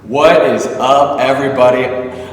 What is up, everybody?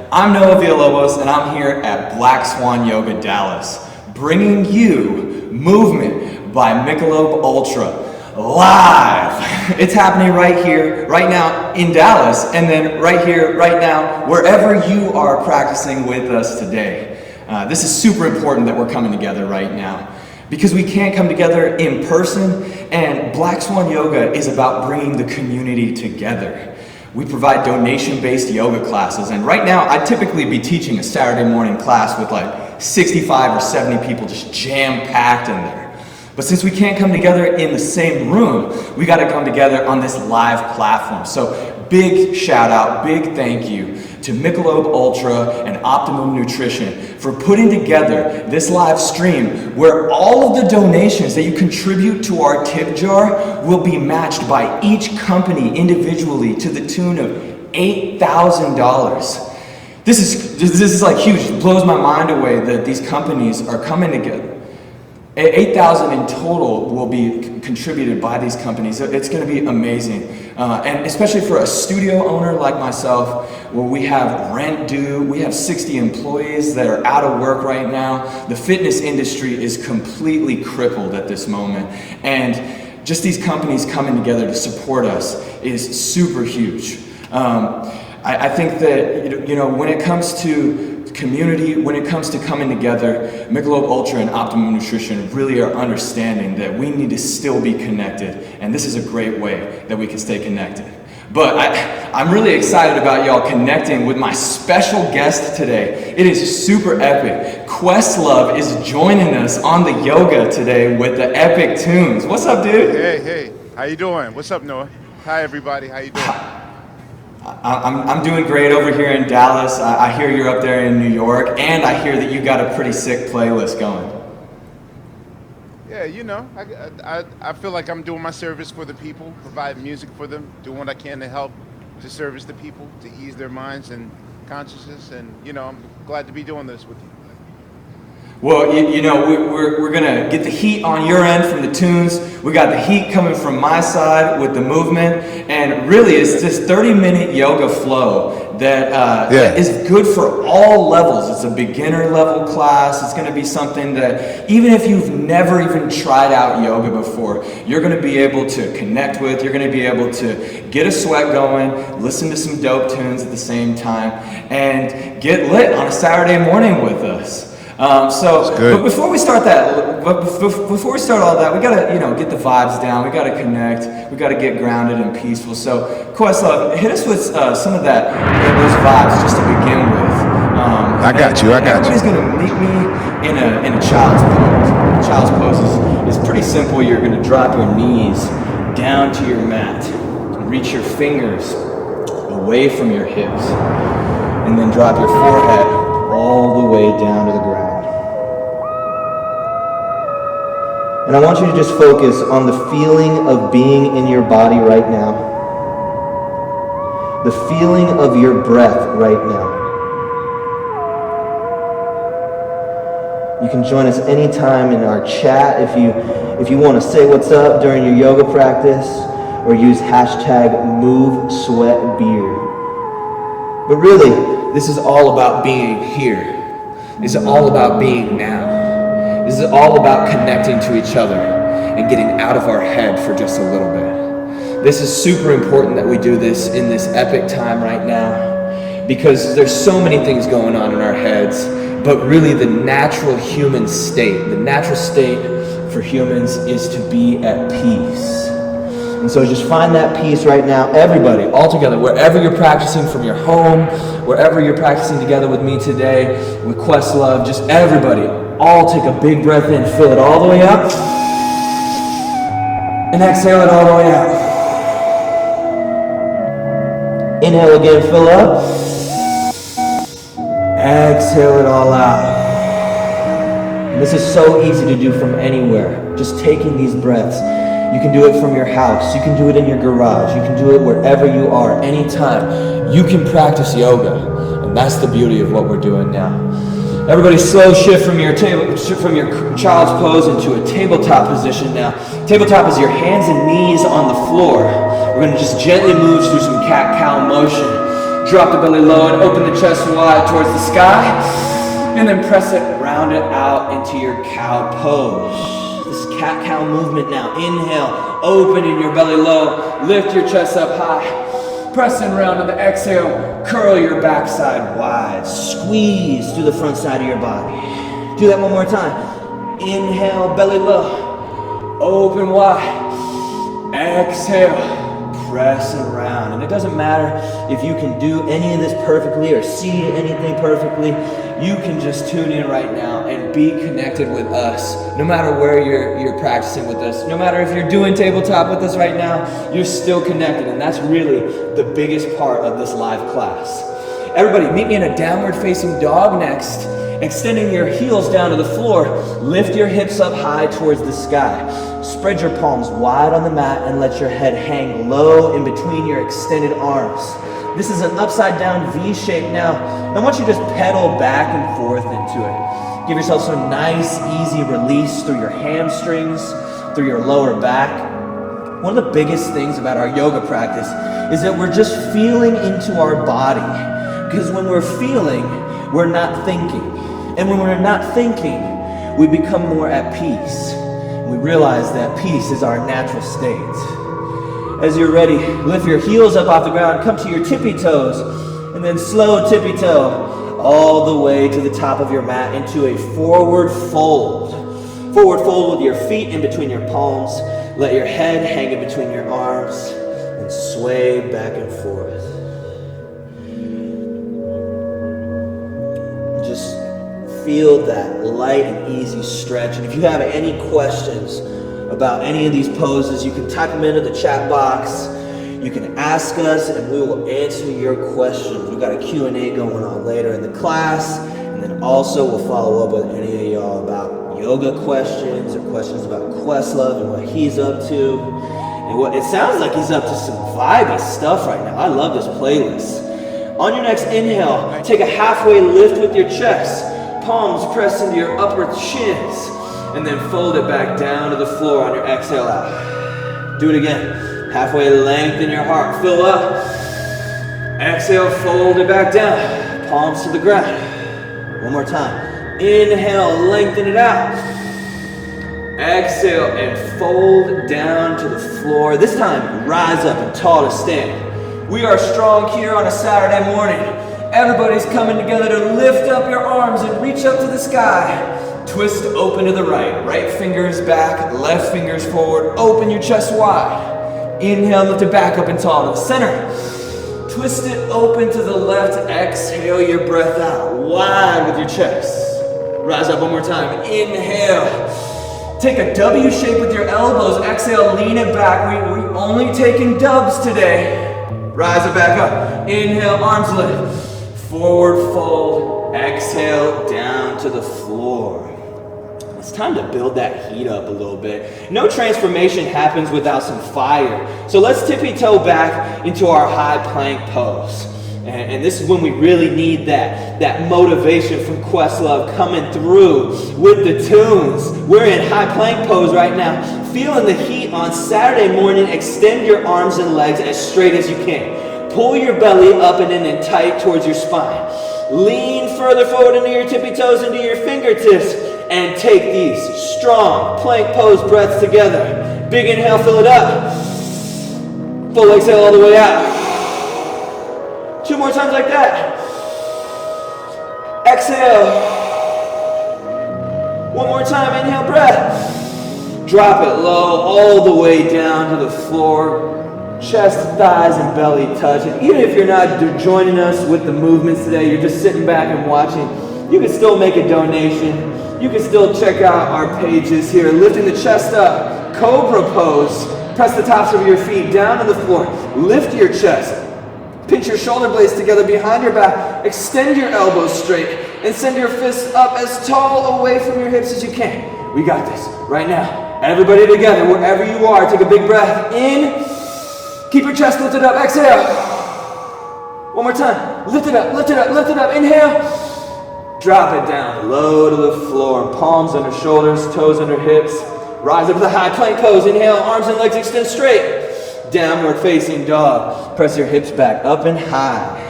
I'm Noah Villalobos, and I'm here at Black Swan Yoga Dallas, bringing you Movement by Michelob Ultra live. It's happening right here, right now in Dallas, and then right here, right now, wherever you are practicing with us today. This is super important that we're coming together right now, because we can't come together in person, and Black Swan Yoga is about bringing the community together. We provide donation-based yoga classes, and right now I'd typically be teaching a Saturday morning class with like 65 or 70 people just jam-packed in there. But since we can't come together in the same room, we got to come together on this live platform. So big shout out, big thank you to Michelob Ultra and Optimum Nutrition for putting together this live stream where all of the donations that you contribute to our tip jar will be matched by each company individually to the tune of $8,000. This is like huge. It blows my mind away that these companies are coming together. 8,000 in total will be contributed by these companies. It's going to be amazing, and especially for a studio owner like myself, where we have rent due, we have 60 employees that are out of work right now. The fitness industry is completely crippled at this moment, and just these companies coming together to support us is super huge. I think that when it comes to community, when it comes to coming together, Michelob Ultra and Optimum Nutrition really are understanding that we need to still be connected, and this is a great way that we can stay connected. But I'm really excited about y'all connecting with my special guest today. It is super epic. QuestLove is joining us on the yoga today with the epic tunes. What's up, dude? Hey, how you doing? What's up, Noah? Hi, everybody. How you doing? I'm doing great over here in Dallas. I hear you're up there in New York, and I hear that you got a pretty sick playlist going. Yeah, I feel like I'm doing my service for the people, provide music for them, doing what I can to help to service the people, to ease their minds and consciousness, and I'm glad to be doing this with you. Well, we're gonna get the heat on your end from the tunes. We got the heat coming from my side with the movement, and really it's this 30-minute yoga flow that is good for all levels. It's a beginner level class. It's gonna be something that even if you've never even tried out yoga before, you're gonna be able to connect with. You're gonna be able to get a sweat going, listen to some dope tunes at the same time, and get lit on a Saturday morning with us. But before we start all that, we gotta, get the vibes down. We gotta connect. We gotta get grounded and peaceful. So, QuestLove, hit us with some of those vibes just to begin with. I got you. Everybody's gonna meet me in a child's pose. Child's pose is pretty simple. You're gonna drop your knees down to your mat, reach your fingers away from your hips, and then drop your forehead all the way down to the ground. And I want you to just focus on the feeling of being in your body right now. The feeling of your breath right now. You can join us anytime in our chat if you want to say what's up during your yoga practice, or use hashtag #MoveSweatBeard. But really, this is all about being here. This is all about being now. This is all about connecting to each other and getting out of our head for just a little bit. This is super important that we do this in this epic time right now, because there's so many things going on in our heads, but really the natural human state for humans is to be at peace. And so just find that peace right now, everybody, all together, wherever you're practicing from your home, wherever you're practicing together with me today, with QuestLove, just everybody, all take a big breath in, fill it all the way up, and exhale it all the way out. Inhale again, fill up, exhale it all out. And this is so easy to do from anywhere, just taking these breaths. You can do it from your house. You can do it in your garage. You can do it wherever you are, anytime. You can practice yoga, and that's the beauty of what we're doing now. Everybody slow shift from your child's pose into a tabletop position now. Tabletop is your hands and knees on the floor. We're going to just gently move through some cat-cow motion. Drop the belly low and open the chest wide towards the sky. And then press it, round it out into your cow pose. This cat-cow movement now. Inhale, opening your belly low. Lift your chest up high. Pressing round on the exhale. Curl your backside wide. Squeeze through the front side of your body. Do that one more time. Inhale, belly low. Open wide. Exhale. Press it around. And it doesn't matter if you can do any of this perfectly or see anything perfectly. You can just tune in right now and be connected with us. No matter where you're practicing with us, no matter if you're doing tabletop with us right now, you're still connected. And that's really the biggest part of this live class. Everybody, meet me in a downward facing dog next. Extending your heels down to the floor. Lift your hips up high towards the sky. Spread your palms wide on the mat and let your head hang low in between your extended arms. This is an upside down V shape now. I want you to just pedal back and forth into it. Give yourself some nice, easy release through your hamstrings, through your lower back. One of the biggest things about our yoga practice is that we're just feeling into our body. Because when we're feeling, we're not thinking. And when we're not thinking, we become more at peace. We realize that peace is our natural state. As you're ready, lift your heels up off the ground, come to your tippy toes, and then slow tippy toe all the way to the top of your mat into a forward fold. Forward fold with your feet in between your palms. Let your head hang in between your arms and sway back and forth. Just feel that light and easy stretch. And if you have any questions about any of these poses, you can type them into the chat box. You can ask us and we will answer your questions. We've got a Q&A going on later in the class. And then also we'll follow up with any of y'all about yoga questions or questions about QuestLove and what he's up to. And what it sounds like he's up to some vibey stuff right now. I love this playlist. On your next inhale, take a halfway lift with your chest. Palms press into your upper shins. And then fold it back down to the floor on your exhale out. Do it again. Halfway lengthen your heart. Fill up. Exhale, fold it back down. Palms to the ground. One more time. Inhale, lengthen it out. Exhale and fold down to the floor. This time, rise up and tall to stand. We are strong here on a Saturday morning. Everybody's coming together to lift up your arms and reach up to the sky. Twist open to the right. Right fingers back, left fingers forward. Open your chest wide. Inhale, lift it back up and tall to the center. Twist it open to the left. Exhale your breath out. Wide with your chest. Rise up one more time. Inhale. Take a W shape with your elbows. Exhale, lean it back. We're only taking dubs today. Rise it back up. Inhale, arms lift. Forward fold. Exhale, down to the floor. It's time to build that heat up a little bit. No transformation happens without some fire. So let's tippy toe back into our high plank pose. And this is when we really need that motivation from QuestLove coming through with the tunes. We're in high plank pose right now. Feeling the heat on Saturday morning. Extend your arms and legs as straight as you can. Pull your belly up and in and tight towards your spine. Lean further forward into your tippy toes, into your fingertips. And take these strong plank pose breaths together. Big inhale, fill it up. Full exhale all the way out. 2 more times like that. Exhale. 1 more time, inhale, breath. Drop it low, all the way down to the floor. Chest, thighs, and belly touch. And even if you're not joining us with the movements today, you're just sitting back and watching, you can still make a donation. You can still check out our pages here. Lifting the chest up, cobra pose. Press the tops of your feet down to the floor. Lift your chest. Pinch your shoulder blades together behind your back. Extend your elbows straight. And send your fists up as tall away from your hips as you can. We got this right now. Everybody together, wherever you are, take a big breath in. Keep your chest lifted up. Exhale. 1 more time. Lift it up, lift it up, lift it up. Inhale. Drop it down low to the floor. Palms under shoulders, toes under hips. Rise up to the high plank pose. Inhale, arms and legs extend straight. Downward facing dog. Press your hips back up and high.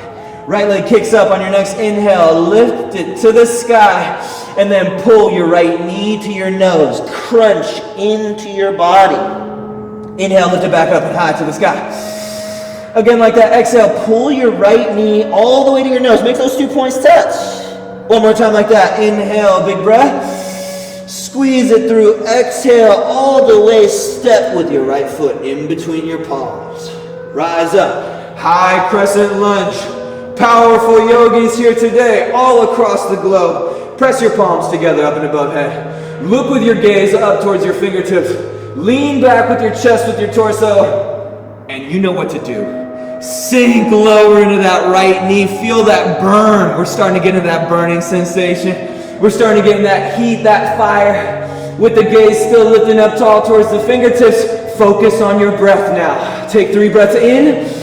Right leg kicks up on your next inhale. Lift it to the sky. And then pull your right knee to your nose. Crunch into your body. Inhale, lift it back up and high to the sky. Again, like that. Exhale, pull your right knee all the way to your nose. Make those 2 points touch. One more time like that. Inhale, big breath. Squeeze it through. Exhale all the way. Step with your right foot in between your palms. Rise up. High crescent lunge. Powerful yogis here today, all across the globe. Press your palms together up and above head. Look with your gaze up towards your fingertips. Lean back with your chest, with your torso. And you know what to do. Sink lower into that right knee. Feel that burn. We're starting to get into that burning sensation. We're starting to get in that heat, that fire. With the gaze still lifting up tall towards the fingertips. Focus on your breath now. Take 3 breaths in.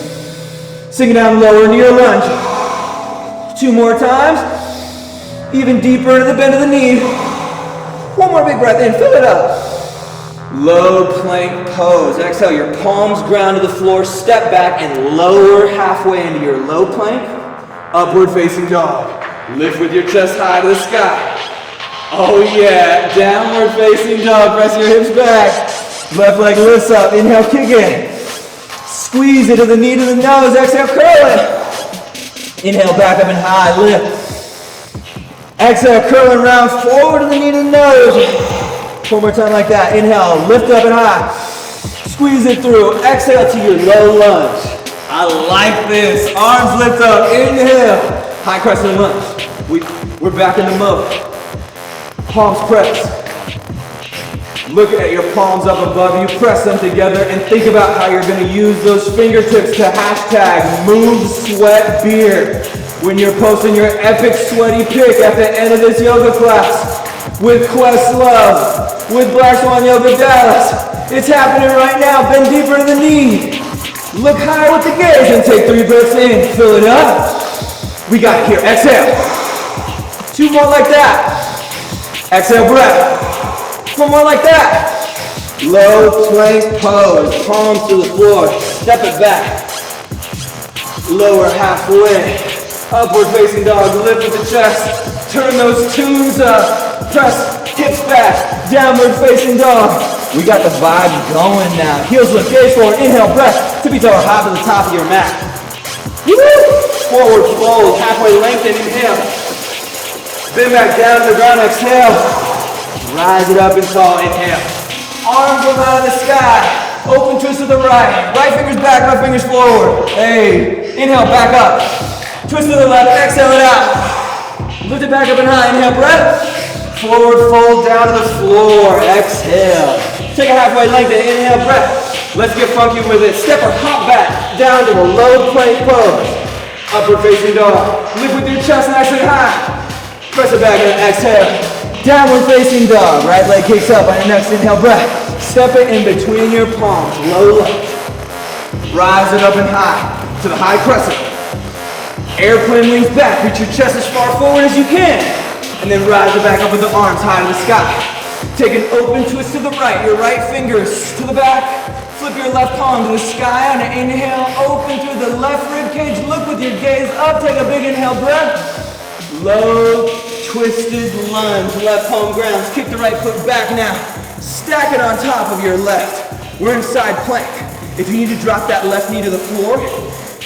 Sink it down lower into your lunge. 2 more times. Even deeper into the bend of the knee. 1 more big breath in. Fill it up. Low plank pose. Exhale, your palms ground to the floor. Step back and lower halfway into your low plank. Upward facing dog. Lift with your chest high to the sky. Oh yeah, downward facing dog. Press your hips back. Left leg lifts up. Inhale, kick it. Squeeze it to the knee to the nose. Exhale, curl it. Inhale, back up and high. Lift. Exhale, curl and round forward to the knee to the nose. 1 more time like that. Inhale, lift up and high. Squeeze it through. Exhale to your low lunge. I like this. Arms lift up. Inhale. High crescent lunge. We're back in the mode. Palms press. Look at your palms up above you. Press them together and think about how you're going to use those fingertips to hashtag move sweat beard when you're posting your epic sweaty pic at the end of this yoga class with QuestLove, with Black Swan Yoga Dallas. It's happening right now. Bend deeper to the knee. Look high with the gaze and take 3 breaths in. Fill it up. We got it here. Exhale. 2 more like that. Exhale, breath. 1 more like that. Low plank pose. Palms to the floor. Step it back. Lower halfway. Upward facing dog. Lift with the chest. Turn those tunes up. Press hips back. Downward facing dog. We got the vibe going now. Heels lift. Gaze forward. Inhale. Breath. Tippy toe hop to the top of your mat. Woo! Forward fold. Halfway lengthen. Inhale. Bend back down to the ground. Exhale. Rise it up and tall. Inhale. Arms go out of the sky. Open twist to the right. Right fingers back, left fingers forward. Hey. Inhale, back up. Twist to the left. Exhale it out. Lift it back up and high. Inhale, breath. Forward fold down to the floor. Exhale. Take a halfway lengthen. Inhale, breath. Let's get funky with it. Step or hop back down to a low plank pose. Upward facing dog. Lift with your chest nice and high. Press it back and exhale. Downward facing dog. Right leg kicks up on your next inhale, breath. Step it in between your palms. Low left. Rise it up and high to the high crescent. Airplane wings back. Reach your chest as far forward as you can. And then rise it back up with the arms high to the sky. Take an open twist to the right. Your right fingers to the back. Flip your left palm to the sky on an inhale. Open through the left rib cage. Look with your gaze up. Take a big inhale breath. Low twisted lunge. Left palm grounds. Kick the right foot back now. Stack it on top of your left. We're in side plank. If you need to drop that left knee to the floor,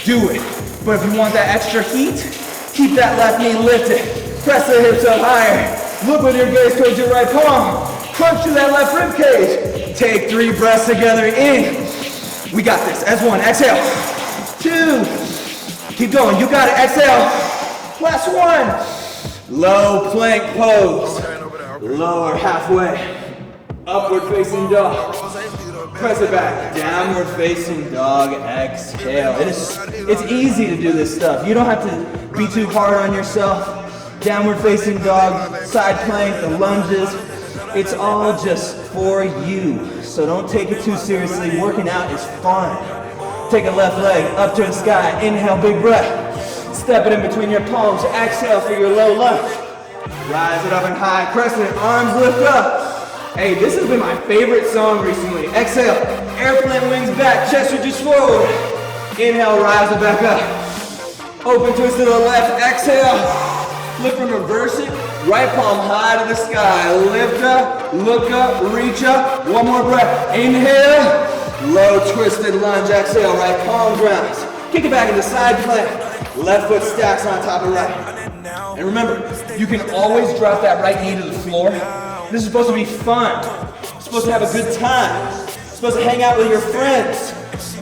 do it. But if you want that extra heat, keep that left knee lifted. Press the hips up higher. Look with your gaze towards your right palm. Crunch to that left rib cage. Take 3 breaths together in. We got this. As 1, exhale. 2. Keep going. You got it. Exhale. Last 1. Low plank pose. Lower halfway. Upward facing dog. Press it back. Downward facing dog. Exhale. It's easy to do this stuff. You don't have to be too hard on yourself. Downward facing dog, side plank, the lunges. It's all just for you. So don't take it too seriously. Working out is fun. Take a left leg up to the sky. Inhale, big breath. Step it in between your palms. Exhale for your low lunge. Rise it up and high. Crescent. Arms lift up. Hey, this has been my favorite song recently. Exhale. Airplane wings back. Chest reaches forward. Inhale, rise it back up. Open twist to the left, exhale. Flip and reverse it. Right palm high to the sky. Lift up, look up, reach up. One more breath. Inhale. Low twisted lunge, exhale. Right palm grounds. Kick it back into side plank. Left foot stacks on top of right. And remember, you can always drop that right knee to the floor. This is supposed to be fun. You're supposed to have a good time. You're supposed to hang out with your friends.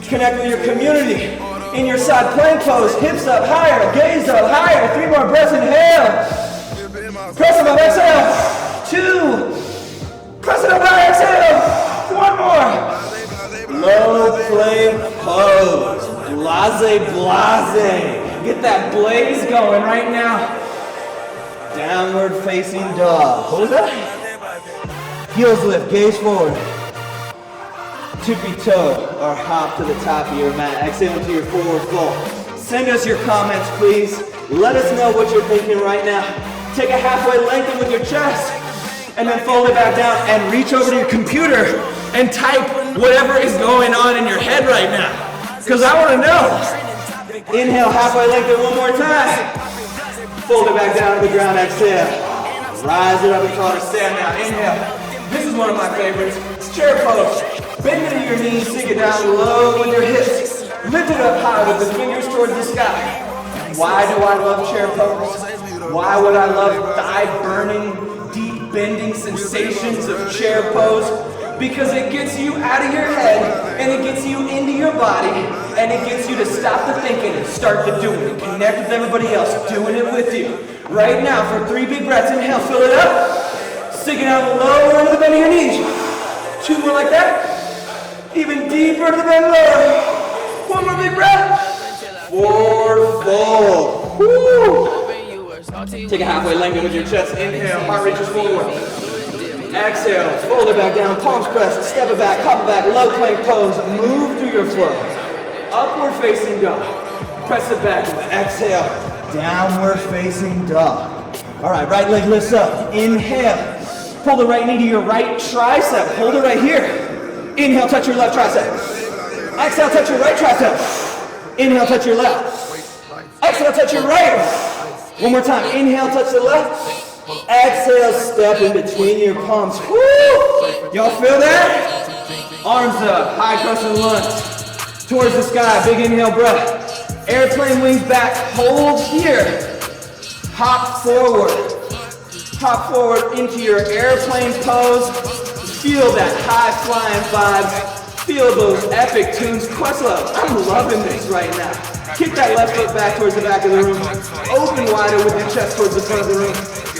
Connect with your community. In your side plank pose, hips up higher, gaze up higher. 3 more breaths, inhale. Press it up, exhale. 2. Press it up high, exhale. 1 more. Low plank pose. Blase, blase. Get that blaze going right now. Downward facing dog. Hold that. Heels lift, gaze forward. Tippy toe or hop to the top of your mat. Exhale into your forward fold. Send us your comments, please. Let us know what you're thinking right now. Take a halfway lengthen with your chest and then fold it back down and reach over to your computer and type whatever is going on in your head right now. Because I want to know. Inhale, halfway lengthen one more time. Fold it back down to the ground, exhale. Rise it up and call it a stand now. Inhale. This is one of my favorites. It's chair pose. Bend into your knees, sink it down low with your hips. Lift it up high with the fingers towards the sky. Why do I love chair pose? Why would I love thigh burning, deep bending sensations of chair pose? Because it gets you out of your head, and it gets you into your body, and it gets you to stop the thinking and start the doing. And connect with everybody else doing it with you. Right now, for 3 big breaths, inhale, fill it up. Sink it out lower into the bend of your knees. 2 more like that. Even deeper to the bend lower. 1 more big breath. Forward fold. Woo. Take a halfway lengthen with your chest. Inhale, heart reaches forward. Exhale, fold it back down, palms pressed, step it back, hop it back, low plank pose. Move through your flow. Upward facing dog. Press it back, exhale, downward facing dog. All right, right leg lifts up. Inhale. Pull the right knee to your right tricep. Hold it right here. Inhale, touch your left tricep. Exhale, touch your right tricep. Inhale, touch your left. Exhale, touch your right. One more time. Inhale, touch the left. Exhale, step in between your palms. Woo! Y'all feel that? Arms up, high crescent lunge. Towards the sky, big inhale breath. Airplane wings back, hold here. Hop forward. Hop forward into your airplane pose. Feel that high flying vibe. Feel those epic tunes. QuestLove, I'm loving this right now. Kick that left foot back towards the back of the room. Open wider with your chest towards the front of the room.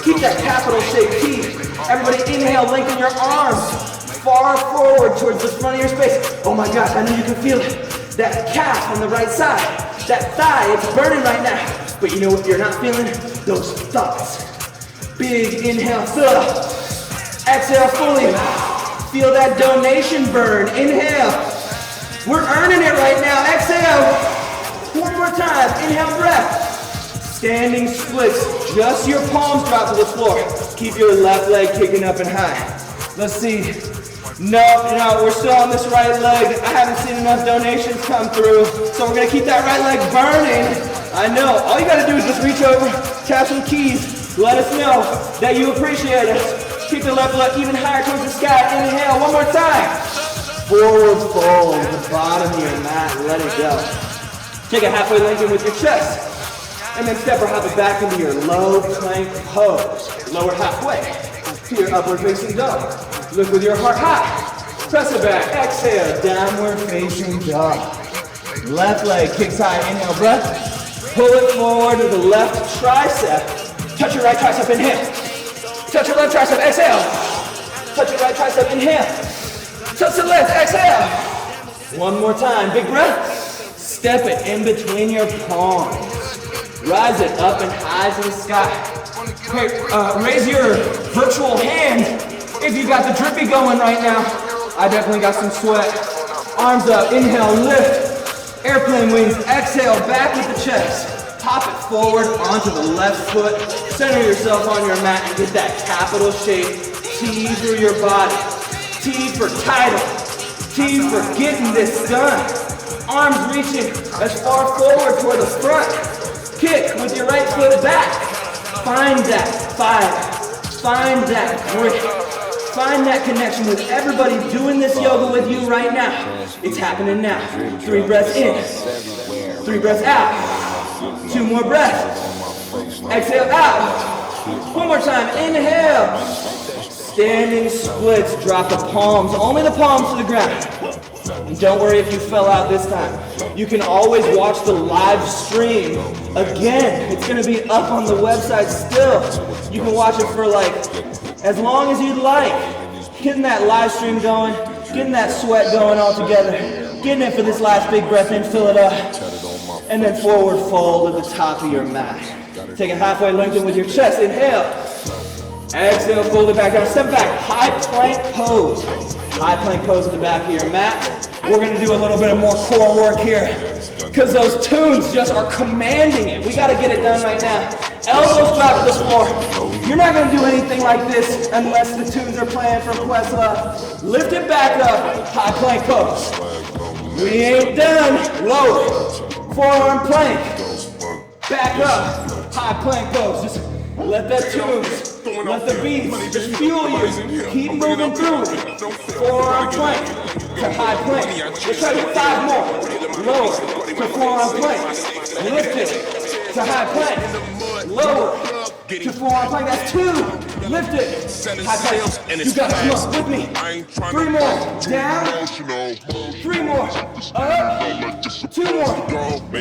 Keep that capital shape T. Everybody inhale, lengthen your arms. Far forward towards the front of your space. Oh my gosh, I know you can feel it. That calf on the right side. That thigh, it's burning right now. But you know what you're not feeling? Those thoughts. Big inhale, fill up. Exhale fully. Feel that donation burn. Inhale. We're earning it right now. Exhale. One more time. Inhale, breath. Standing splits. Just your palms drop to the floor. Keep your left leg kicking up and high. Let's see. No, we're still on this right leg. I haven't seen enough donations come through. So we're going to keep that right leg burning. I know. All you got to do is just reach over, tap some keys. Let us know that you appreciate us. Keep the left leg even higher towards the sky. Inhale, one more time. Forward fold, the bottom of your mat, let it go. Take a halfway lengthen with your chest. And then step or hop it back into your low plank pose. Lower halfway to your upward facing dog. Lift with your heart high. Press it back, exhale, downward facing dog. Left leg kicks high, inhale, breath. Pull it forward to the left tricep. Touch your right tricep, inhale. Touch your left tricep, exhale. Touch your right tricep, inhale. Touch the left, exhale. One more time, big breath. Step it in between your palms. Rise it up and high to the sky. Okay, raise your virtual hand if you got the drippy going right now. I definitely got some sweat. Arms up, inhale, lift. Airplane wings, exhale, back with the chest. Pop it forward onto the left foot. Center yourself on your mat and get that capital shape T through your body. T for title. T for getting this done. Arms reaching as far forward toward the front. Kick with your right foot back. Find that fire. Find that grit. Find that connection with everybody doing this yoga with you right now. It's happening now. 3 breaths in. 3 breaths out. 2 more breaths. Exhale out. 1 more time. Inhale. Standing splits. Drop the palms. Only the palms to the ground. And don't worry if you fell out this time. You can always watch the live stream again. It's going to be up on the website still. You can watch it for like as long as you'd like. Getting that live stream going, getting that sweat going all together, getting it for this last big breath in, fill it up, and then forward fold at the top of your mat. Take a halfway lengthen with your chest. Inhale. Exhale, fold it back down. Step back. High plank pose. High plank pose at the back of your mat. We're going to do a little bit of more core work here because those tunes just are commanding it. We got to get it done right now. Elbows drop to the floor. You're not going to do anything like this unless the tunes are playing from QuestLove. Lift it back up. High plank pose. We ain't done. Lower. Forearm plank. Back up. High plank pose. Just let that tunes. Let the beats just fuel you. Keep moving through it. Forearm plank to high plank. Let's try to do 5 more. Lower to forearm plank. Lift it to high plank. Lower to forearm plank. That's 2. Lift it. High plank. You got it. Come on with me. 3 more. Down. 3 more. Up. 2 more.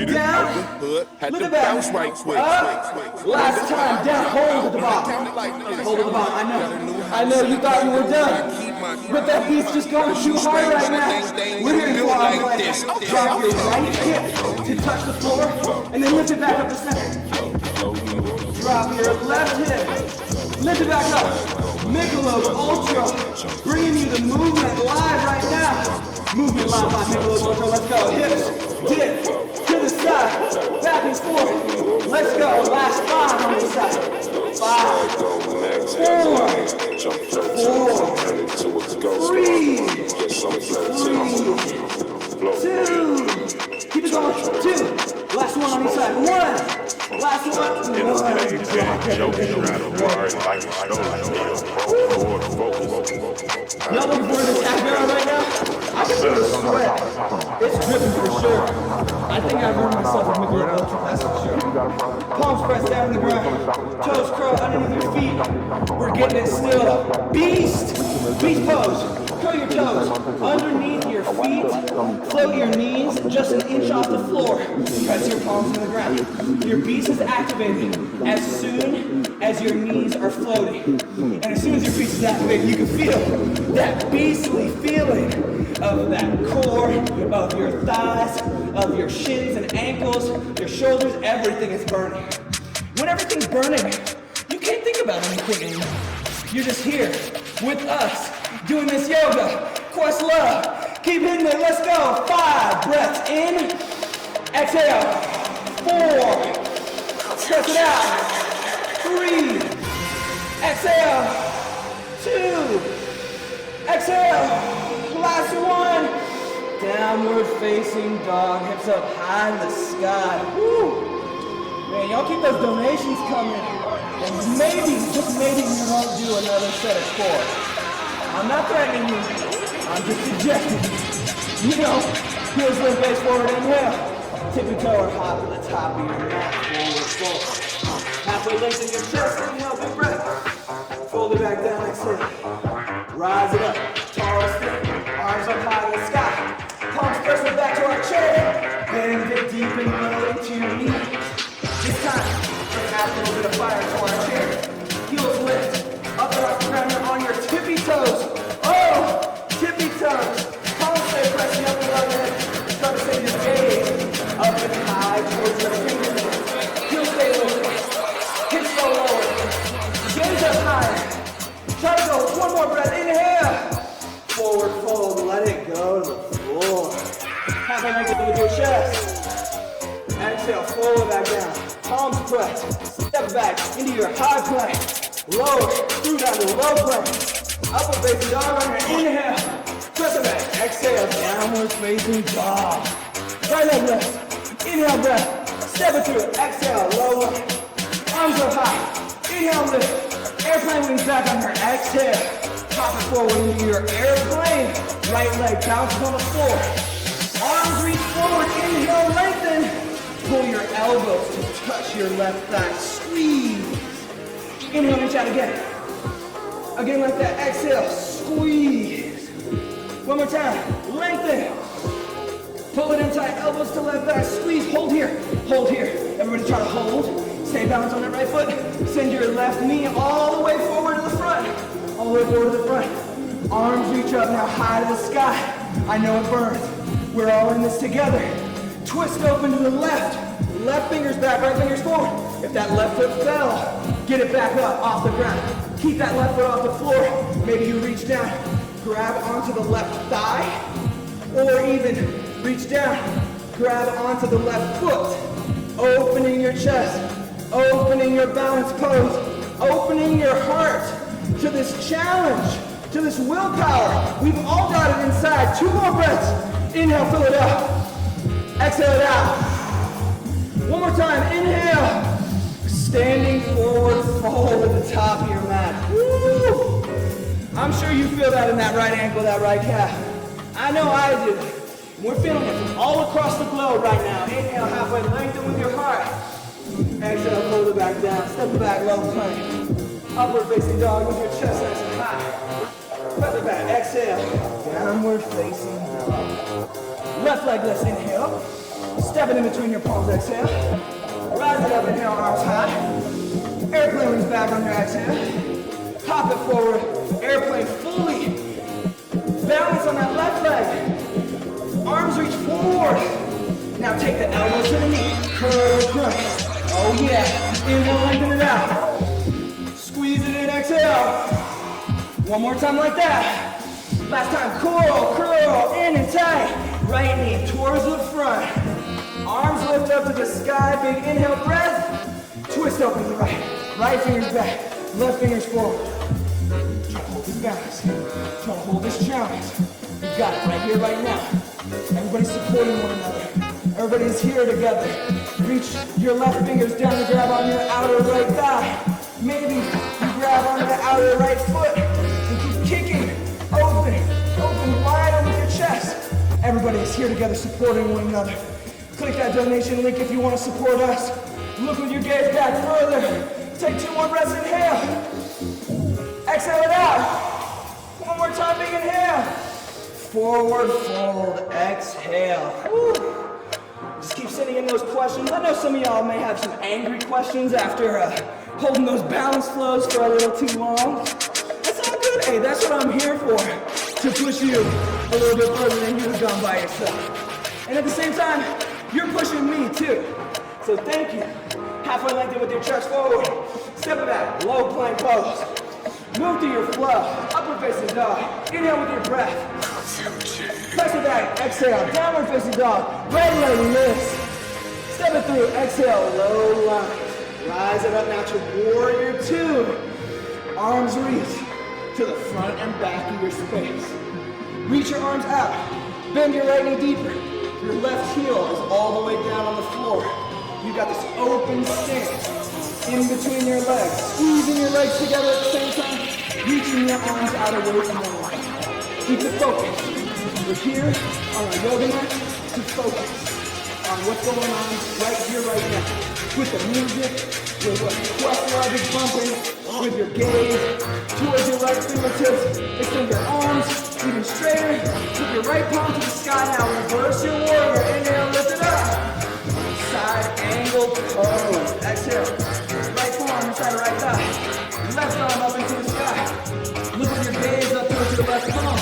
Down. Lift it back. Up. Last time. Down. Hold at the bottom. Hold at the bottom. I know you thought you were done, but that beat's just going too hard right now. We're here to go out like this. Drop your right hip to touch the floor, and then lift it back up to center. Drop your left hip. Lift it back up. Michelob Ultra, bringing you the movement live right now. Movement live by Michelob Ultra. Let's go. Hips, dip, to the side, back and forth. Let's go. Last 5 on the side. 5, 4, 3, 2. Keep it going. 2. Last one on each side. 1. Last one. Y'all looking for this background right now? I can feel the sweat. It's dripping for sure. I think I've earned myself a Michelob Ultra, that's for sure. Palms pressed down to the ground. Toes curl underneath your feet. We're getting it still. Beast! Beast pose. Curl your toes underneath your feet. Float your knees just an inch off the floor. Press your palms to the ground. Your beast is activated as soon as your knees are floating. And as soon as your beast is activated, you can feel that beastly feeling of that core, of your thighs, of your shins and ankles, your shoulders, everything is burning. When everything's burning, you can't think about anything anymore. You're just here with us, doing this yoga. QuestLove. Keep hitting it. Let's go. 5 breaths in. Exhale. 4. Stretch it out. 3. Exhale. 2. Exhale. Last one. Downward facing dog. Hips up high in the sky. Woo. Man, y'all keep those donations coming. And maybe, just maybe we won't do another set of 4. I'm not threatening you. I'm just suggesting. You know, heels lift base forward, inhale. Tippy toe or hop to the top of your mat, forward fold. Halfway lengthen your chest, inhale, big breath. Fold it back down, exhale. Rise it up, tall step, arms up high in the sky. Palms pressing back to our chair. Bend it deep and low into your knees. This time, let's add a little bit of fire to our chair. Heels lift, up and off the ground, you're on your tippy toes. Oh, tippy toes. Palms stay pressing up and over your head. Try to send your gaze up and high towards your fingertips. Heels stay lifted. Hips go lower. Gaze up higher. Try to go. 1 more breath. Inhale. Forward fold. Let it go to the floor. Halfway lengthen with your chest. Exhale. Fold it back down. Palms pressed. Step back into your high plank. Lower. Through down to low plank. Upward facing dog on your inhale. Press it back. Exhale. Downward facing dog. Right leg rest. Inhale breath. Step it through, exhale, low lunge. Arms up high. Inhale, lift. Airplane wings back under. Exhale. Pop it forward into your airplane. Right leg bounces on the floor. Arms reach forward. Inhale, lengthen. Pull your elbows to touch your left thigh. Squeeze. Inhale, reach out again. Again like that. Exhale, squeeze. One more time. Lengthen. Pull it in tight. Elbows to left thigh. Squeeze. Hold here. Hold here. Everybody try to hold. Stay balanced on that right foot. Send your left knee all the way forward to the front. All the way forward to the front. Arms reach up now high to the sky. I know it burns. We're all in this together. Twist open to the left. Left fingers back, right fingers forward. If that left foot fell, get it back up off the ground. Keep that left foot off the floor. Maybe you reach down, grab onto the left thigh, or even reach down, grab onto the left foot. Opening your chest, opening your balance pose, opening your heart to this challenge, to this willpower. We've all got it inside. 2 more breaths. Inhale, fill it up. Exhale it out. One more time. Inhale. Standing forward, fold at the top of your mat. Woo! I'm sure you feel that in that right ankle, that right calf. I know I do. We're feeling it from all across the globe right now. Inhale, halfway, lengthen with your heart. Exhale, fold it back down. Step it back, low plank. Upward facing dog with your chest nice and high. Press it back, exhale. Downward facing dog. Left leg, let's inhale. Step it in between your palms, exhale. Rise it up, inhale, arms high. Airplane wings back under, exhale. Hop it forward. Airplane fully. Balance on that left leg. Arms reach forward. Now take the elbows to the knee. Curl, crunch. Oh yeah. Inhale, lengthen it out. Squeeze it in, exhale. One more time like that. Last time, curl, in and tight. Right knee towards the front. Arms lift up to the sky. Big inhale, breath. Twist open to the right. Right fingers back. Left fingers forward. Try to hold this balance. Try to hold this challenge. You've got it right here, right now. Everybody's supporting one another. Everybody's here together. Reach your left fingers down to grab on your outer right thigh. Maybe you grab onto the outer right foot and keep kicking. Open wide over your chest. Everybody is here together supporting one another. Click that donation link if you want to support us. Look with your gaze back further. Take 2 more breaths, inhale. Exhale it out. One more time, big inhale. Forward fold, exhale. Woo. Just keep sending in those questions. I know some of y'all may have some angry questions after holding those balance flows for a little too long. That's all good. Hey, that's what I'm here for. To push you a little bit further than you've gone by yourself. And at the same time, you're pushing me too. So thank you. Halfway lengthen with your chest forward. Step it back, low plank pose. Move to your flow, upward facing dog. Inhale with your breath. Press it back, exhale, downward facing dog. Right leg lifts. Step it through, exhale, low lunge. Rise it up now to warrior 2. Arms reach to the front and back of your space. Reach your arms out. Bend your right knee deeper. Your left heel is all the way down on the floor. You've got this open stance in between your legs. Squeezing your legs together at the same time. Reaching your arms out away from the wall. Keep it focused. We're here on our yoga mat to focus on what's going on right here, right now. With the music, with what QuestLove is bumping, with your gaze towards your right fingertips. Extend your arms even straighter. Keep your right palm to the sky now. Reverse your warrior. Inhale, lift it up. Side angle pose. Exhale. Right forearm inside the right thigh. Left arm up into the sky. Look with your gaze up towards your left palm.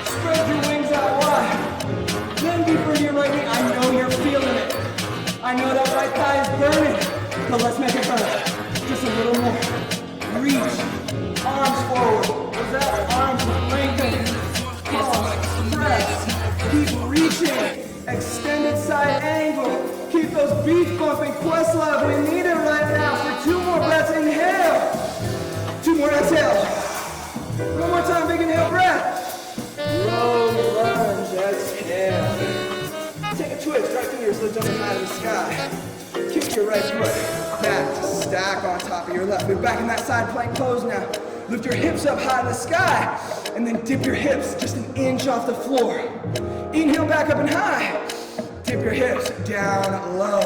Spread your wings out wide. Then deeper into your right knee. I know you're feeling it. I know that right thigh is burning. But let's make it burn. Just a little more. Reach. Arms forward. With that, arms lengthen. Palms, press. Keep reaching. Extended side angle. Keep those beats bumping. QuestLove, we need it right now for 2 more breaths. Inhale. 2 more exhale. One more time, big inhale, breath. Low lunge, exhale. Take a twist, right fingers lift up and out of the sky. Kick take your right foot back to stack on top of your left. We're back in that side plank pose now. Lift your hips up high in the sky, and then dip your hips just an inch off the floor. Inhale back up and high. Dip your hips down low.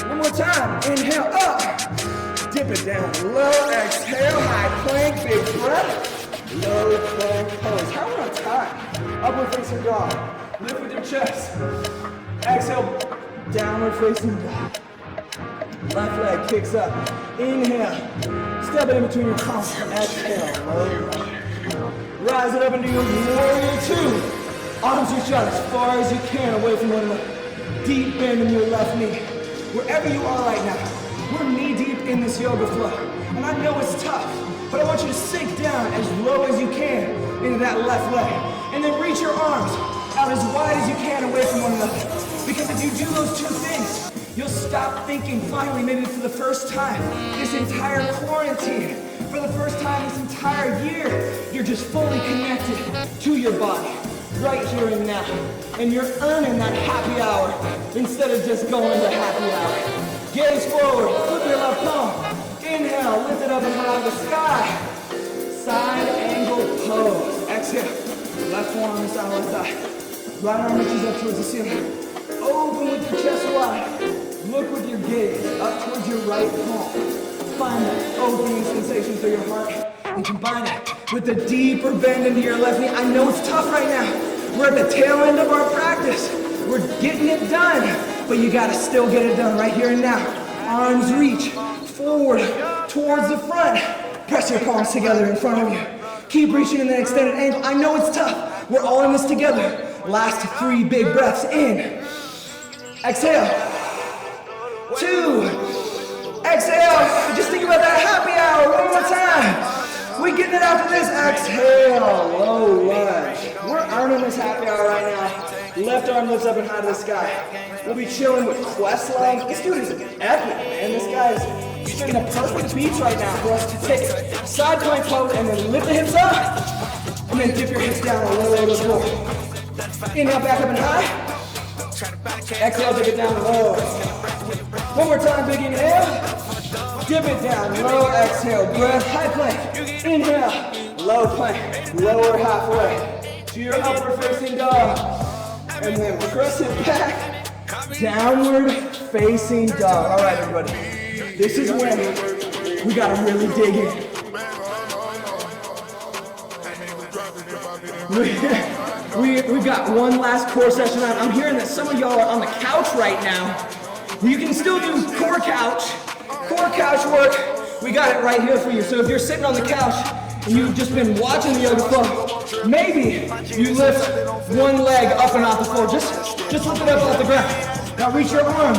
One more time. Inhale up. Dip it down low. Exhale. High plank. Big breath. Low plank pose. How are we on time? Upward facing dog. Lift with your chest. Exhale. Downward facing dog. Left leg kicks up. Inhale. Step it in between your palms. Exhale. Low. Rise it up into your warrior two. Arms reach out as far as you can away from one another. Deep bend in your left knee. Wherever you are right now, we're knee deep in this yoga flow. And I know it's tough, but I want you to sink down as low as you can into that left leg. And then reach your arms out as wide as you can away from one another. Because if you do those two things, you'll stop thinking finally, maybe for the first time, this entire quarantine, for the first time this entire year, you're just fully connected to your body, right here and now. And you're earning that happy hour instead of just going to happy hour. Gaze forward, flip your left palm. Inhale, lift it up and high to the sky. Side angle pose. Exhale, left forearm is down left thigh. Right arm reaches up towards the ceiling. Open with your chest wide. Look with your gaze up towards your right palm. Find that opening sensation through your heart and combine it with the deeper bend into your left knee. I know it's tough right now. We're at the tail end of our practice. We're getting it done, but you gotta still get it done right here and now. Arms reach forward towards the front. Press your palms together in front of you. Keep reaching in an extended angle. I know it's tough. We're all in this together. Last 3 big breaths in. Exhale. 2. Exhale. Just think about that happy hour one more time. We getting it after this. Exhale. Low lunge. We're earning this happy hour right now. Left arm lifts up and high to the sky. We'll be chilling with QuestLove. This dude is epic, man. This guy is spinning a perfect beats right now for us to take side plank pose and then lift the hips up. And then dip your hips down a little to the floor. Inhale back up and high. Exhale, dip it down low. One more time, big inhale. Dip it down low, exhale, breath, high plank. Inhale, low plank, lower halfway to your upward facing dog. And then press it back, downward facing dog. All right, everybody, this is when we gotta really dig in. We've got one last core session on. I'm hearing that some of y'all are on the couch right now. You can still do core couch work. We got it right here for you. So if you're sitting on the couch and you've just been watching the yoga flow, maybe you lift one leg up and off the floor. Just lift it up off the ground. Now reach your arms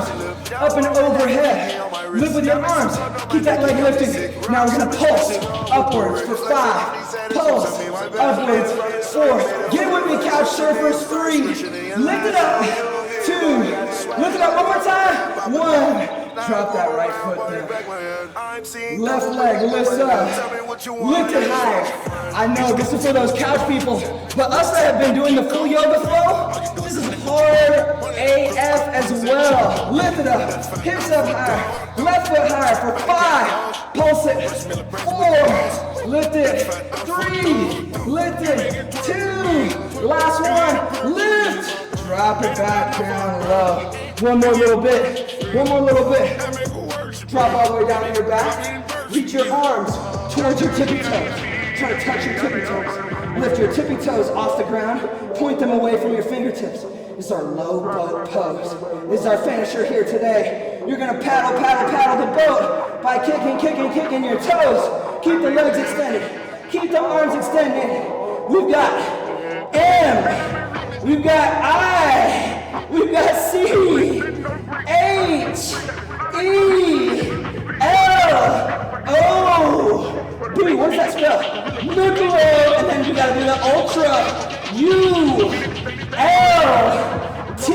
up and overhead. Lift with your arms. Keep that leg lifted. Now we're gonna pulse upwards for 5. Pulse upwards 4. Get with me, couch surfers. 3. Lift it up. 2. Lift it up one more time. 1. Drop that right foot down. Left leg lifts up. Lift it higher. I know this is for those couch people, but us that have been doing the full yoga flow, this is hard AF as well. Lift it up. Hips up higher. Left foot higher for 5. Pulse it. 4. Lift it. 3. Lift it. 2. Last one. Lift. Drop it back down low. One more little bit. One more little bit. Drop all the way down to your back. Reach your arms towards your tippy toes. Try to touch your tippy toes. Lift your tippy toes off the ground. Point them away from your fingertips. This is our low boat pose. This is our finisher here today. You're gonna paddle the boat by kicking your toes. Keep the legs extended. Keep the arms extended. We've got M. We've got I. We've got C. H. E. L. O. B. What does that spell? Michelob. And then you gotta do the ultra. U. L. T.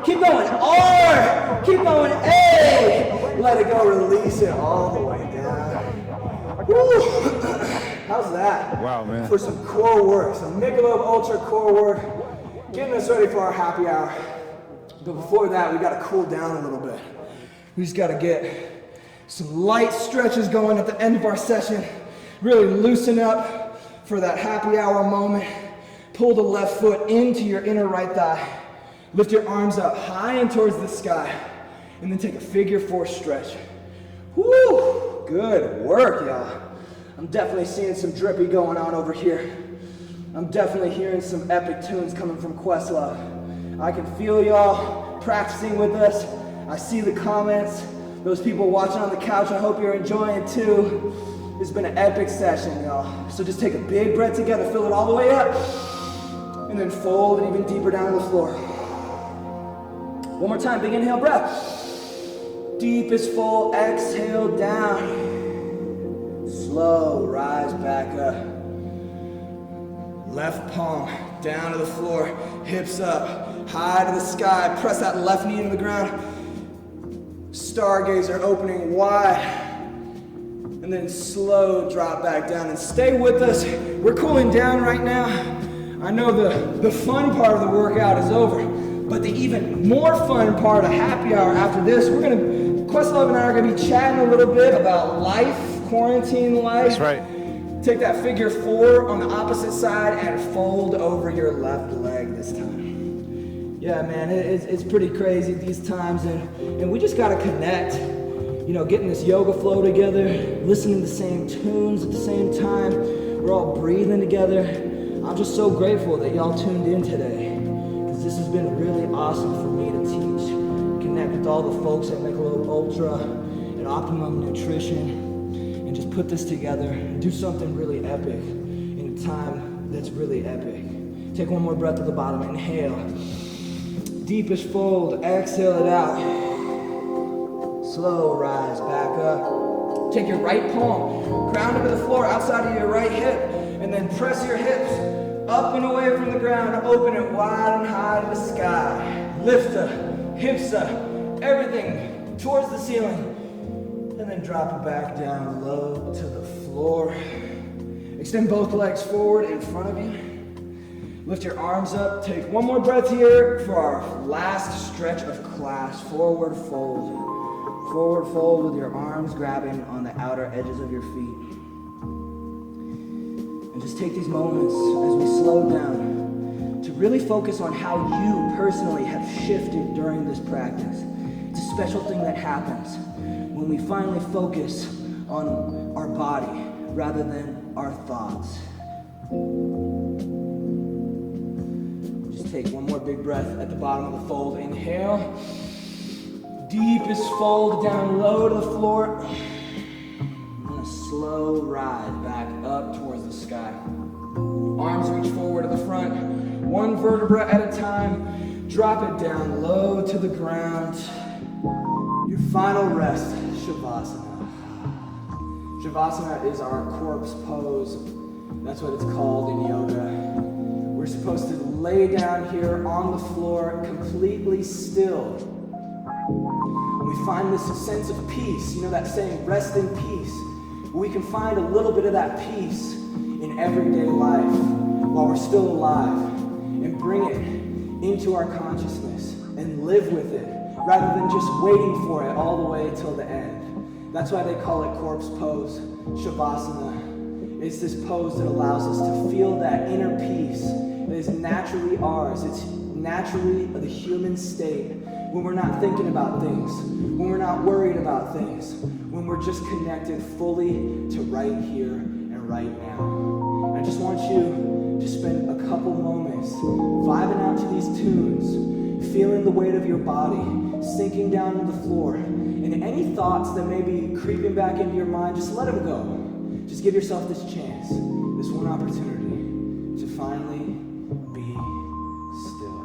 Keep going. R. Keep going. A. Let it go. Release it all the way down. Woo. How's that? Wow, man. For some core work, some Michelob Ultra core work, getting us ready for our happy hour. But before that, we gotta cool down a little bit. We just gotta get some light stretches going at the end of our session. Really loosen up for that happy hour moment. Pull the left foot into your inner right thigh. Lift your arms up high and towards the sky. And then take a figure four stretch. Woo! Good work, y'all. I'm definitely seeing some drippy going on over here. I'm definitely hearing some epic tunes coming from QuestLove. I can feel y'all practicing with us. I see the comments. Those people watching on the couch, I hope you're enjoying it too. It's been an epic session, y'all. So just take a big breath together, fill it all the way up, and then fold it even deeper down to the floor. One more time, big inhale breath. Deepest fold, exhale down. Slow, rise back up. Left palm down to the floor, hips up, high to the sky. Press that left knee into the ground. Stargazer opening wide. And then slow drop back down and stay with us. We're cooling down right now. I know the fun part of the workout is over, but the even more fun part of happy hour after this, QuestLove and I are gonna be chatting a little bit about life, quarantine life. That's right. Take that figure four on the opposite side and fold over your left leg this time. Yeah, man, it's pretty crazy these times, and we just gotta connect. You know, getting this yoga flow together, listening to the same tunes at the same time. We're all breathing together. I'm just so grateful that y'all tuned in today, because this has been really awesome for me to teach, connect with all the folks at Michelob Ultra and Optimum Nutrition, and just put this together and do something really epic in a time that's really epic. Take one more breath at the bottom. Inhale. Deepest fold. Exhale it out. Slow rise back up. Take your right palm, ground into the floor outside of your right hip, and then press your hips up and away from the ground. Open it wide and high to the sky. Lift up, hips up, everything towards the ceiling. And then drop it back down low to the floor. Extend both legs forward in front of you. Lift your arms up. Take one more breath here for our last stretch of class. Forward fold. Forward fold with your arms grabbing on the outer edges of your feet. And just take these moments as we slow down to really focus on how you personally have shifted during this practice. It's a special thing that happens when we finally focus on our body rather than our thoughts. Just take one more big breath at the bottom of the fold. Inhale. Deepest fold down low to the floor. And a slow ride back up towards the sky. Arms reach forward to the front. One vertebra at a time. Drop it down low to the ground. Your final rest, Shavasana. Shavasana is our corpse pose. That's what it's called in yoga. We're supposed to lay down here on the floor completely still. We find this sense of peace, you know that saying, rest in peace. We can find a little bit of that peace in everyday life while we're still alive, and bring it into our consciousness and live with it rather than just waiting for it all the way till the end. That's why they call it corpse pose, Shavasana. It's this pose that allows us to feel that inner peace that is naturally ours. It's naturally the human state when we're not thinking about things, when we're not worried about things, when we're just connected fully to right here and right now. And I just want you to spend a couple moments vibing out to these tunes, feeling the weight of your body, sinking down to the floor, and any thoughts that may be creeping back into your mind, just let them go. Just give yourself this chance, this one opportunity to finally be still.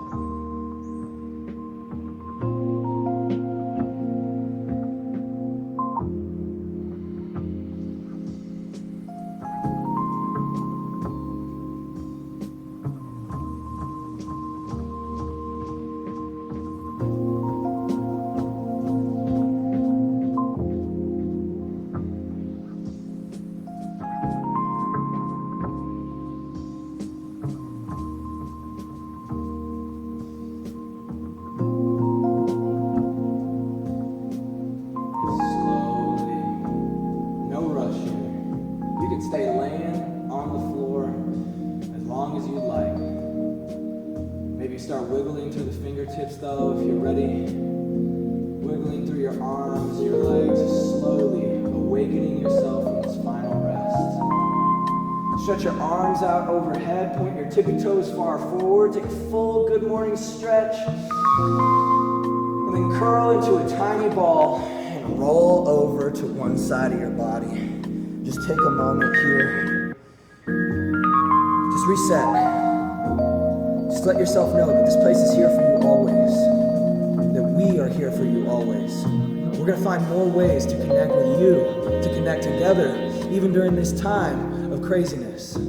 Maybe start wiggling through the fingertips though, if you're ready. Wiggling through your arms, your legs, slowly awakening yourself from this final rest. Stretch your arms out overhead, point your tippy toes far forward, take a full good morning stretch, and then curl into a tiny ball and roll over to one side of your body. Just take a moment here. Just reset. Just let yourself know that this place is here for you always. That we are here for you always. We're going to find more ways to connect with you, to connect together, even during this time of craziness. As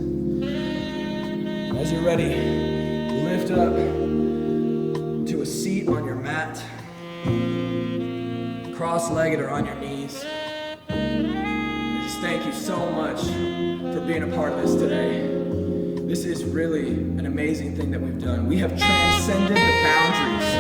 you're ready, lift up to a seat on your mat, cross-legged or on your knees. Just thank you so much for being a part of this today. This is really an amazing thing that we've done. We have transcended the boundaries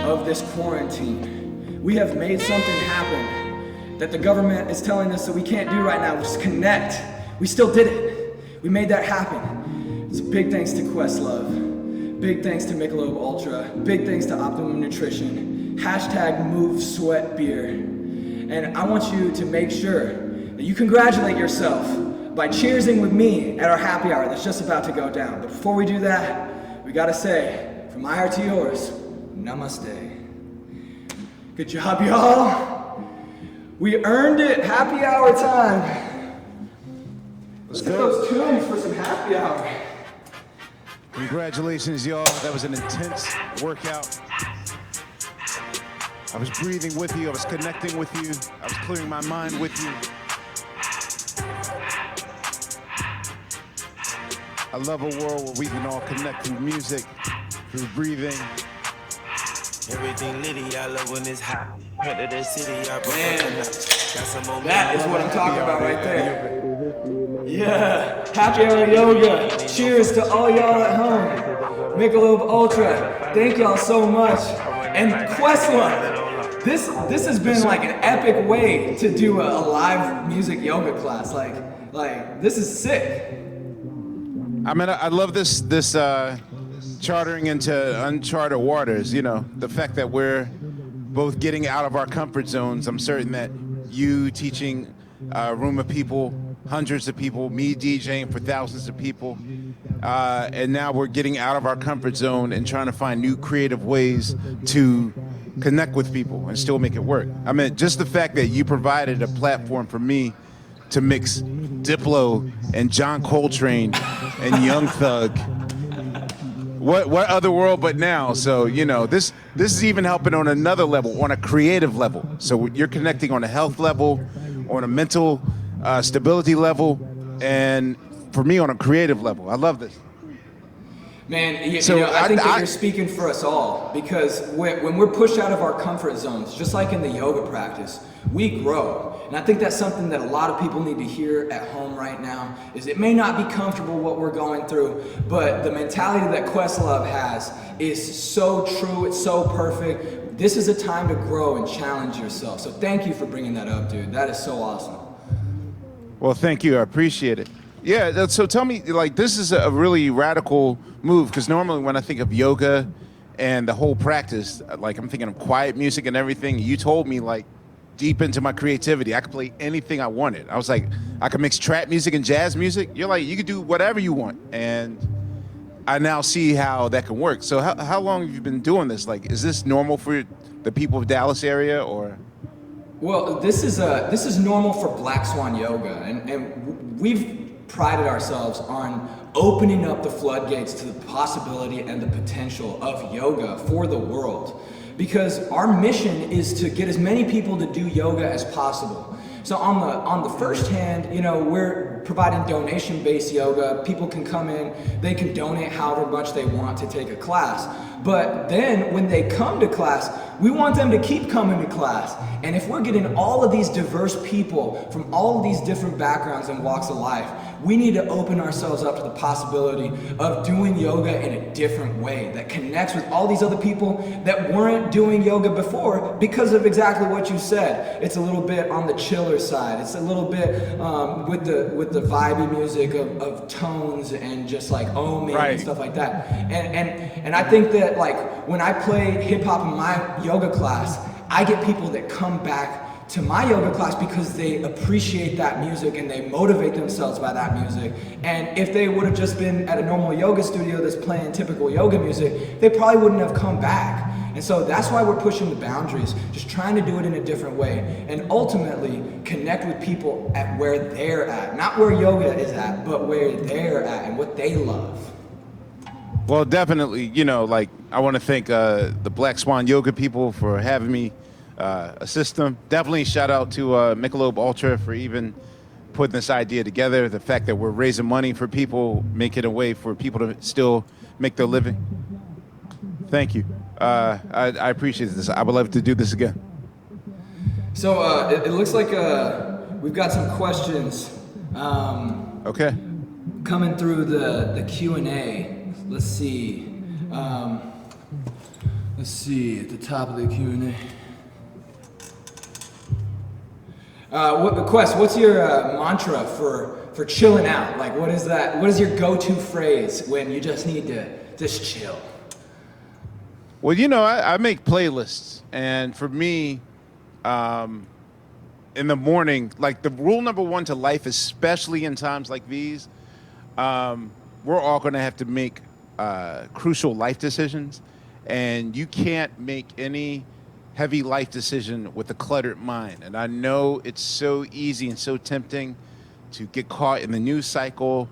of this quarantine. We have made something happen that the government is telling us that we can't do right now, which is connect. We still did it. We made that happen. So big thanks to QuestLove. Big thanks to Michelob Ultra. Big thanks to Optimum Nutrition. #MoveSweatBeer. And I want you to make sure that you congratulate yourself by cheersing with me at our happy hour that's just about to go down. But before we do that, we gotta say, from my heart to yours, namaste. Good job, y'all. We earned it. Happy hour time. Let's hit those tunes for some happy hour. Congratulations, y'all. That was an intense workout. I was breathing with you. I was connecting with you. I was clearing my mind with you. I love a world where we can all connect through music, through breathing. Everything litty, I love when it's hot. Head of the city, I That is what I'm talking about right there. Yeah, happy hour yoga. Cheers to all y'all at home. Michelob Ultra, thank y'all so much. And QuestLove. This has been like an epic way to do a live music yoga class. Like this is sick. I mean, I love this chartering into uncharted waters. You know, the fact that we're both getting out of our comfort zones. I'm certain that you teaching a room of people, hundreds of people, me DJing for thousands of people, and now we're getting out of our comfort zone and trying to find new creative ways to connect with people and still make it work. I mean, just the fact that you provided a platform for me to mix Diplo and John Coltrane and Young Thug. What other world but now? So, you know, this is even helping on another level, on a creative level. So you're connecting on a health level, on a mental stability level, and for me on a creative level. I love this. Man, I think that you're speaking for us all, because when we're pushed out of our comfort zones, just like in the yoga practice, we grow. And I think that's something that a lot of people need to hear at home right now, is it may not be comfortable what we're going through, but the mentality that QuestLove has is so true, it's so perfect. This is a time to grow and challenge yourself. So thank you for bringing that up, dude. That is so awesome. Well, thank you. I appreciate it. Yeah, so tell me, like, this is a really radical move, because normally when I think of yoga and the whole practice, like, I'm thinking of quiet music and everything. You told me, like, deep into my creativity, I could play anything I wanted. I was like, I could mix trap music and jazz music. You're like, you could do whatever you want. And I now see how that can work. So how long have you been doing this? Like, is this normal for the people of Dallas area, or? Well, this is normal for Black Swan Yoga, and we've prided ourselves on opening up the floodgates to the possibility and the potential of yoga for the world, because our mission is to get as many people to do yoga as possible. So on the first hand, you know, we're providing donation-based yoga. People can come in, they can donate however much they want to take a class. But then when they come to class, we want them to keep coming to class. And if we're getting all of these diverse people from all of these different backgrounds and walks of life, we need to open ourselves up to the possibility of doing yoga in a different way that connects with all these other people that weren't doing yoga before, because of exactly what you said. It's a little bit on the chiller side. It's a little bit with with the vibey music of tones and just like oming and stuff like that. And I think that like when I play hip hop in my yoga class, I get people that come back to my yoga class because they appreciate that music and they motivate themselves by that music. And if they would have just been at a normal yoga studio that's playing typical yoga music, they probably wouldn't have come back. And so that's why we're pushing the boundaries, just trying to do it in a different way and ultimately connect with people at where they're at. Not where yoga is at, but where they're at and what they love. Well, definitely, you know, like I want to thank the Black Swan Yoga people for having me assist them. Definitely shout out to Michelob Ultra for even putting this idea together. The fact that we're raising money for people, making a way for people to still make their living. Thank you. I appreciate this. I would love to do this again. So it looks like we've got some questions Okay. coming through the Q&A. Let's see. Let's see at the top of the Q&A. Quest, what's your mantra for chilling out? Like, what is that? What is your go-to phrase when you just need to just chill? Well, you know, I make playlists, and for me, in the morning, like the rule number one to life, especially in times like these, we're all going to have to make crucial life decisions, and you can't make any heavy life decision with a cluttered mind. And I know it's so easy and so tempting to get caught in the news cycle,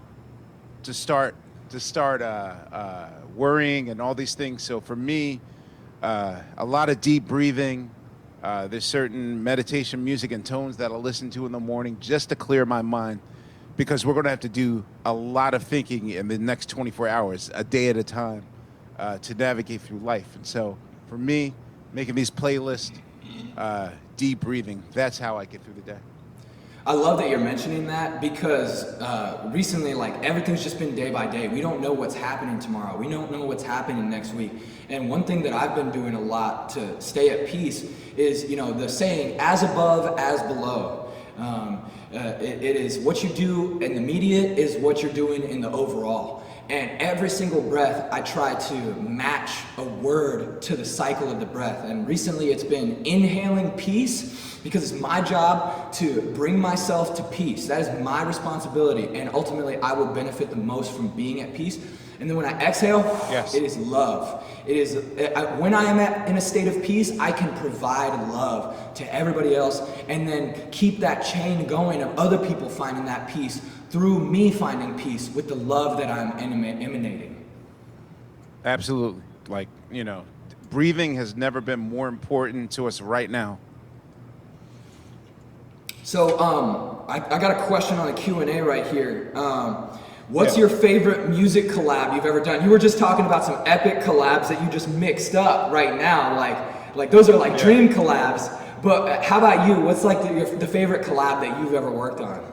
to start worrying and all these things. So for me, a lot of deep breathing. There's certain meditation music and tones that I'll listen to in the morning just to clear my mind, because we're going to have to do a lot of thinking in the next 24 hours, a day at a time, to navigate through life. And so for me, making these playlists, deep breathing, that's how I get through the day. I love that you're mentioning that, because recently, like, everything's just been day by day. We don't know what's happening tomorrow. We don't know what's happening next week. And one thing that I've been doing a lot to stay at peace is, you know, the saying, as above, as below. It is what you do in the immediate is what you're doing in the overall. And every single breath, I try to match a word to the cycle of the breath. And recently it's been inhaling peace, because it's my job to bring myself to peace. That is my responsibility. And ultimately, I will benefit the most from being at peace. And then when I exhale, yes, it is love. It is when I am in a state of peace, I can provide love to everybody else, and then keep that chain going of other people finding that peace through me finding peace with the love that I'm emanating. Absolutely. Like, you know, breathing has never been more important to us right now. So I got a question on the Q&A right here. What's your favorite music collab you've ever done? You were just talking about some epic collabs that you just mixed up right now. Like those are like dream collabs. But how about you? What's like the favorite collab that you've ever worked on?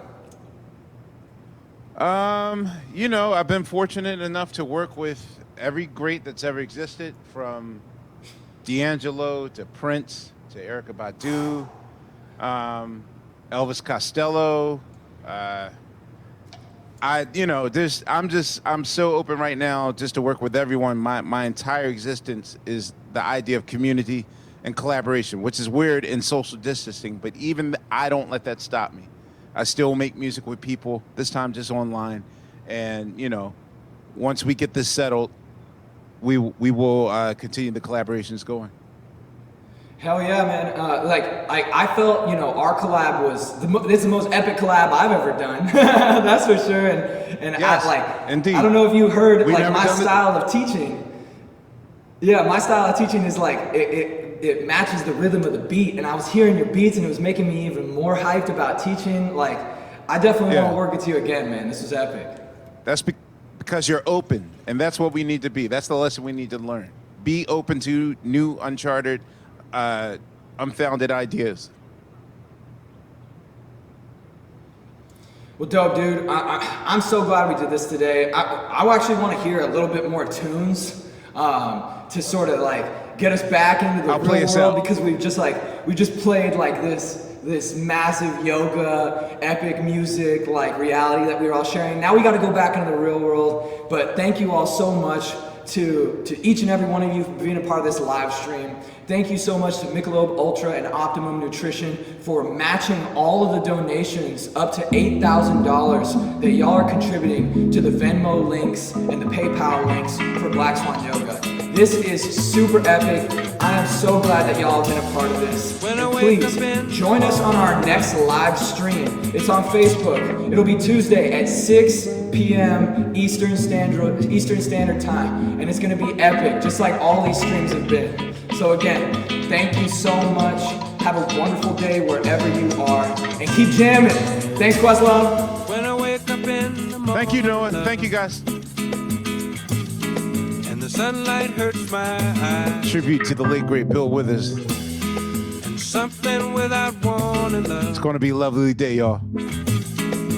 You know, I've been fortunate enough to work with every great that's ever existed, from D'Angelo to Prince to Erykah Badu, Elvis Costello. I'm so open right now just to work with everyone. My entire existence is the idea of community and collaboration, which is weird in social distancing, but even I don't let that stop me. I still make music with people, this time just online. And, you know, once we get this settled, we will continue the collaborations going. Hell yeah, man. I felt, you know, our collab was, this is the most epic collab I've ever done. That's for sure. And yes, indeed. I don't know if you heard, like, my style of teaching. Yeah, my style of teaching is like, it matches the rhythm of the beat. And I was hearing your beats and it was making me even more hyped about teaching. Like, I definitely want to work with you again, man. This was epic. That's because you're open. And that's what we need to be. That's the lesson we need to learn. Be open to new, uncharted, unfounded ideas. Well, dope, dude. I'm so glad we did this today. I actually want to hear a little bit more tunes to sort of like get us back into the real world, because we just played like this this massive yoga, epic music, like reality that we were all sharing. Now we got to go back into the real world. But thank you all so much to each and every one of you for being a part of this live stream. Thank you so much to Michelob Ultra and Optimum Nutrition for matching all of the donations up to $8,000 that y'all are contributing to the Venmo links and the PayPal links for Black Swan Yoga. This is super epic. I am so glad that y'all have been a part of this. And please join us on our next live stream. It's on Facebook. It'll be Tuesday at 6 p.m. Eastern Standard Time. And it's going to be epic, just like all these streams have been. So again, thank you so much. Have a wonderful day wherever you are. And keep jamming. Thanks, QuestLove. When I wake up in the morning, Thank you, Noah. Thank you, guys. and the sunlight hurts my eyes, Tribute to the late, great Bill Withers. and something without warning, It's love going to be a lovely day, y'all.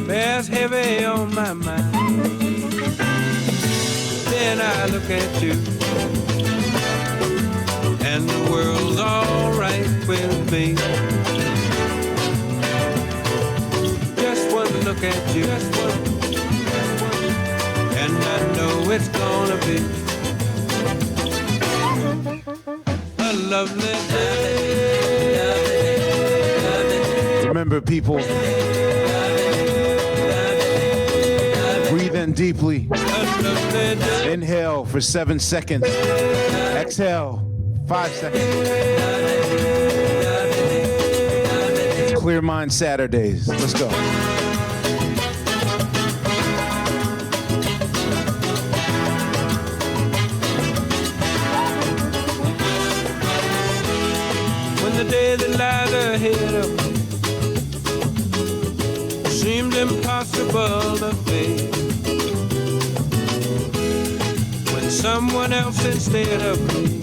bears heavy on my mind. Then I look at you, and the world's alright with me. Just one look at you, and I know it's gonna be a lovely day. Remember, people, breathe in deeply. A lovely day. Inhale for 7 seconds. Exhale, 5 seconds. Clear Mind Saturdays. Let's go. When the day that lies ahead of me seemed impossible to face, when someone else instead of me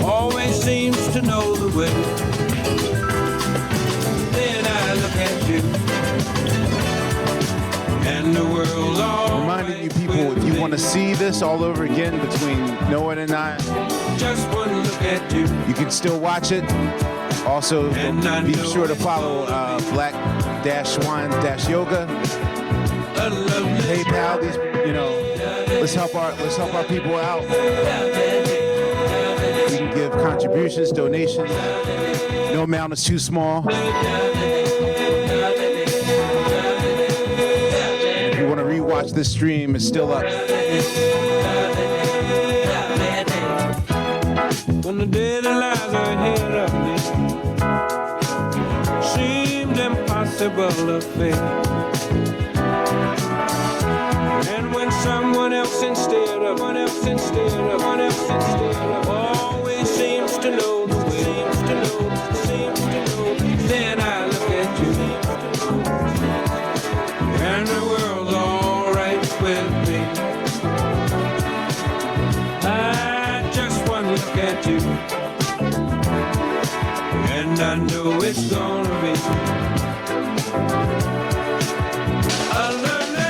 always seems to know the way, then I look at you, and the world's all Reminding you people, if you want to see this all over again between Noah and I, just one look at you. you can still watch it. Also, And I be know sure to follow Black-Swan-Yoga. A lovely PayPal, these, let's help our people out. We can give contributions, donations. No amount is too small. If you want to rewatch this stream, it's still up. when the day that lies ahead of me seemed impossible to face, and when someone else instead of always seems to know the way, then I look at you, and the world's all right with me. I just want to look at you, and I know it's gonna be a lovely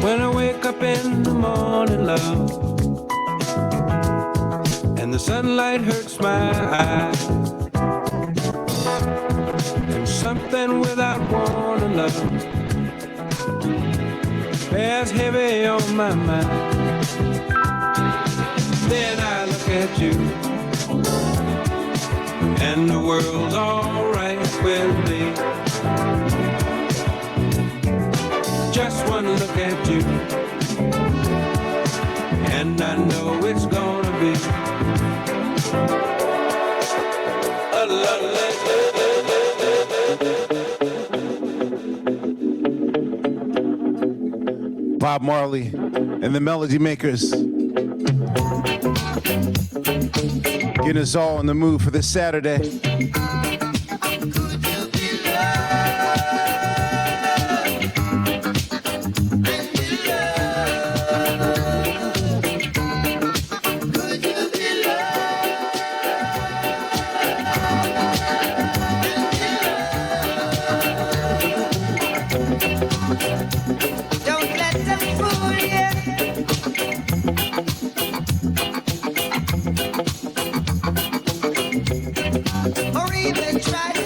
when I wake up in the morning, love, and the sunlight hurts my eyes, and something without warning, love, bears heavy on my mind. Then I look at you, and the world's all right with me. Just one look at you, and I know it's gonna be a lovely day. Bob Marley and the Melody Makers. Getting us all in the mood for this Saturday. Or even try